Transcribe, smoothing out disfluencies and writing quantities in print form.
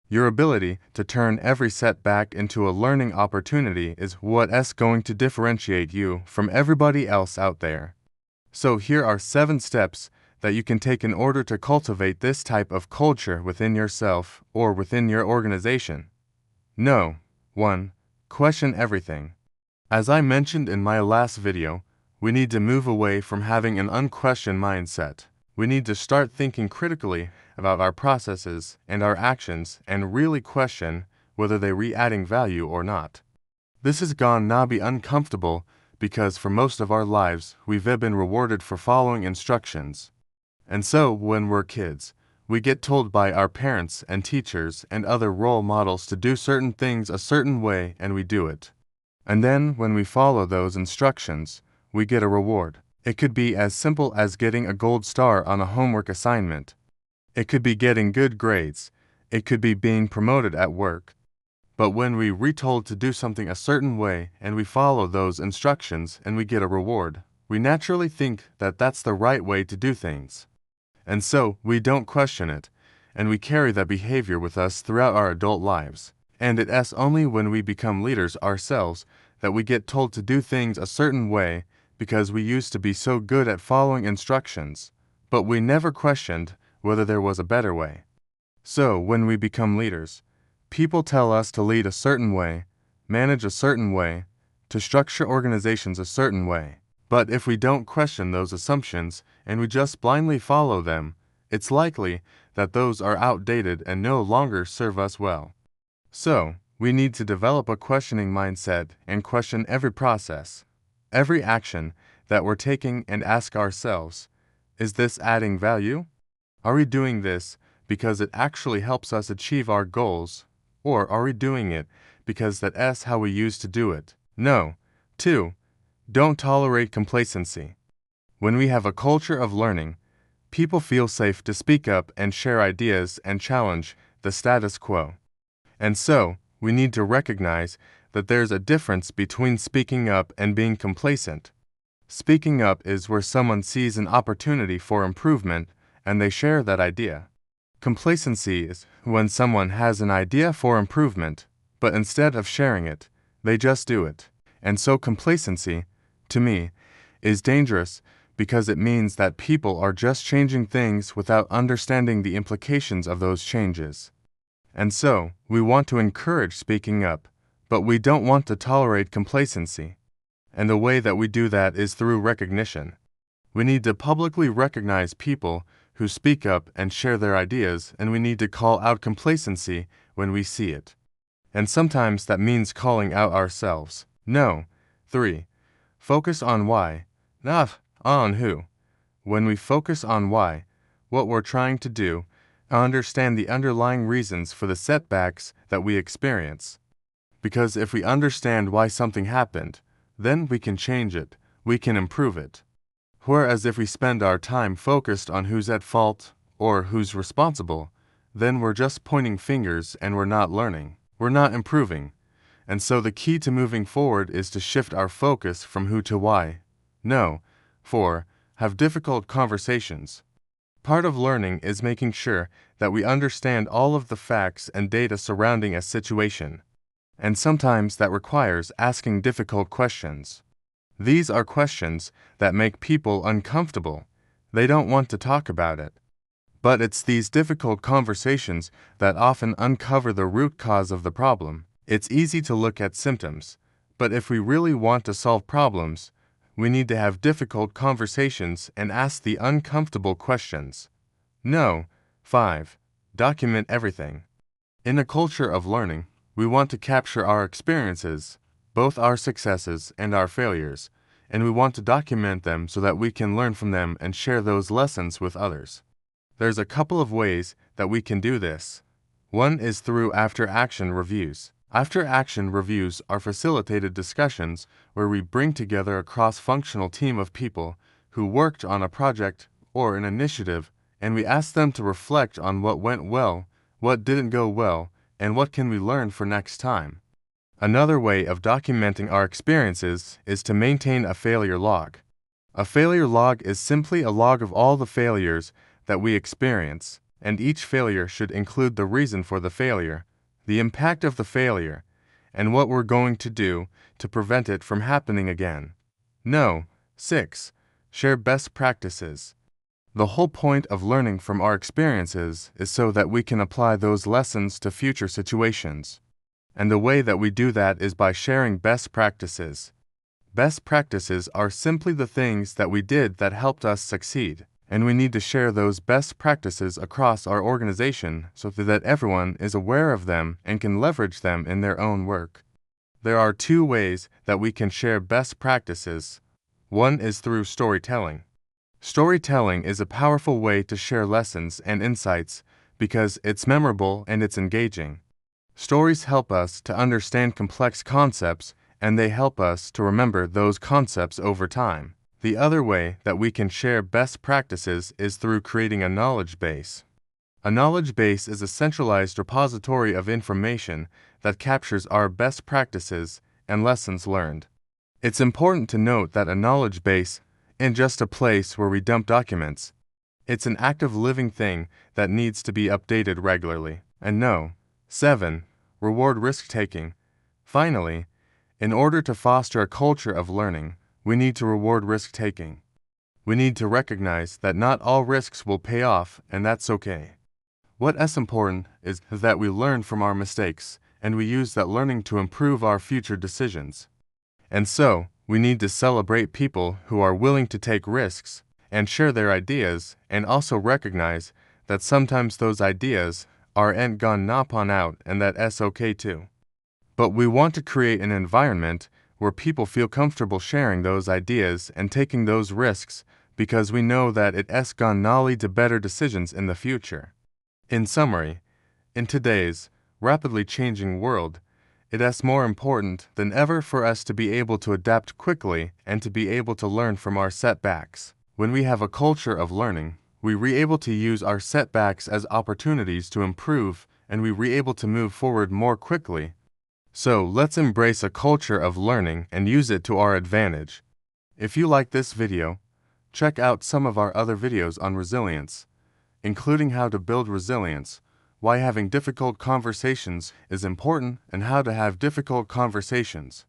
Your ability to turn every setback into a learning opportunity is what's going to differentiate you from everybody else out there. So here are 7 steps that you can take in order to cultivate this type of culture within yourself or within your organization. No. 1. Question everything. As I mentioned in my last video, we need to move away from having an unquestioned mindset. We need to start thinking critically about our processes and our actions and really question whether they're adding value or not. This is gonna be uncomfortable because for most of our lives we've been rewarded for following instructions. And so when we're kids, we get told by our parents and teachers and other role models to do certain things a certain way and we do it. And then when we follow those instructions, we get a reward. It could be as simple as getting a gold star on a homework assignment. It could be getting good grades. It could be being promoted at work. But when we retold to do something a certain way and we follow those instructions and we get a reward, we naturally think that that's the right way to do things. And so we don't question it, and we carry that behavior with us throughout our adult lives. And it's only when we become leaders ourselves that we get told to do things a certain way because we used to be so good at following instructions, but we never questioned whether there was a better way. So when we become leaders, people tell us to lead a certain way, manage a certain way, to structure organizations a certain way. But if we don't question those assumptions and we just blindly follow them, it's likely that those are outdated and no longer serve us well. So, we need to develop a questioning mindset and question every process, every action that we're taking and ask ourselves, is this adding value? Are we doing this because it actually helps us achieve our goals, or are we doing it because that's how we used to do it? No. 2. Don't tolerate complacency. When we have a culture of learning, people feel safe to speak up and share ideas and challenge the status quo. And so, we need to recognize that there's a difference between speaking up and being complacent. Speaking up is where someone sees an opportunity for improvement and they share that idea. Complacency is when someone has an idea for improvement, but instead of sharing it, they just do it. And so complacency, to me, is dangerous because it means that people are just changing things without understanding the implications of those changes. And so, we want to encourage speaking up, but we don't want to tolerate complacency. And the way that we do that is through recognition. We need to publicly recognize people who speak up and share their ideas, and we need to call out complacency when we see it. And sometimes that means calling out ourselves. No. 3. Focus on why, not on who. When we focus on why, what we're trying to do, understand the underlying reasons for the setbacks that we experience. Because if we understand why something happened, then we can change it, we can improve it. Whereas if we spend our time focused on who's at fault or who's responsible, then we're just pointing fingers and we're not learning, we're not improving. And so the key to moving forward is to shift our focus from who to why. No. 4. Have difficult conversations. Part of learning is making sure that we understand all of the facts and data surrounding a situation. And sometimes that requires asking difficult questions. These are questions that make people uncomfortable. They don't want to talk about it. But it's these difficult conversations that often uncover the root cause of the problem. It's easy to look at symptoms, but if we really want to solve problems, we need to have difficult conversations and ask the uncomfortable questions. No. 5. Document everything. In a culture of learning, we want to capture our experiences, both our successes and our failures, and we want to document them so that we can learn from them and share those lessons with others. There's a couple of ways that we can do this. One is through after-action reviews. After-action reviews are facilitated discussions where we bring together a cross-functional team of people who worked on a project or an initiative, and we ask them to reflect on what went well, what didn't go well, and what can we learn for next time. Another way of documenting our experiences is to maintain a failure log. A failure log is simply a log of all the failures that we experience. and each failure should include the reason for the failure, the impact of the failure, and what we're going to do to prevent it from happening again. No. 6. Share best practices. The whole point of learning from our experiences is so that we can apply those lessons to future situations. And the way that we do that is by sharing best practices. Best practices are simply the things that we did that helped us succeed, and we need to share those best practices across our organization so that everyone is aware of them and can leverage them in their own work. There are 2 ways that we can share best practices. One is through storytelling. Storytelling is a powerful way to share lessons and insights because it's memorable and it's engaging. Stories help us to understand complex concepts, and they help us to remember those concepts over time. The other way that we can share best practices is through creating a knowledge base. A knowledge base is a centralized repository of information that captures our best practices and lessons learned. It's important to note that a knowledge base isn't just a place where we dump documents. It's an active living thing that needs to be updated regularly. And no. 7. Reward risk-taking. Finally, in order to foster a culture of learning, we need to reward risk-taking. We need to recognize that not all risks will pay off, and that's okay. What's important is that we learn from our mistakes, and we use that learning to improve our future decisions. And so, we need to celebrate people who are willing to take risks and share their ideas, and also recognize that sometimes those ideas aren't gonna pan out, and that's okay too. But we want to create an environment where people feel comfortable sharing those ideas and taking those risks because we know that it's gonna lead to better decisions in the future. In summary, in today's rapidly changing world, it's more important than ever for us to be able to adapt quickly and to be able to learn from our setbacks. When we have a culture of learning, we're able to use our setbacks as opportunities to improve, and we're able to move forward more quickly. So let's embrace a culture of learning and use it to our advantage. If you like this video, check out some of our other videos on resilience, including how to build resilience, why having difficult conversations is important, and how to have difficult conversations.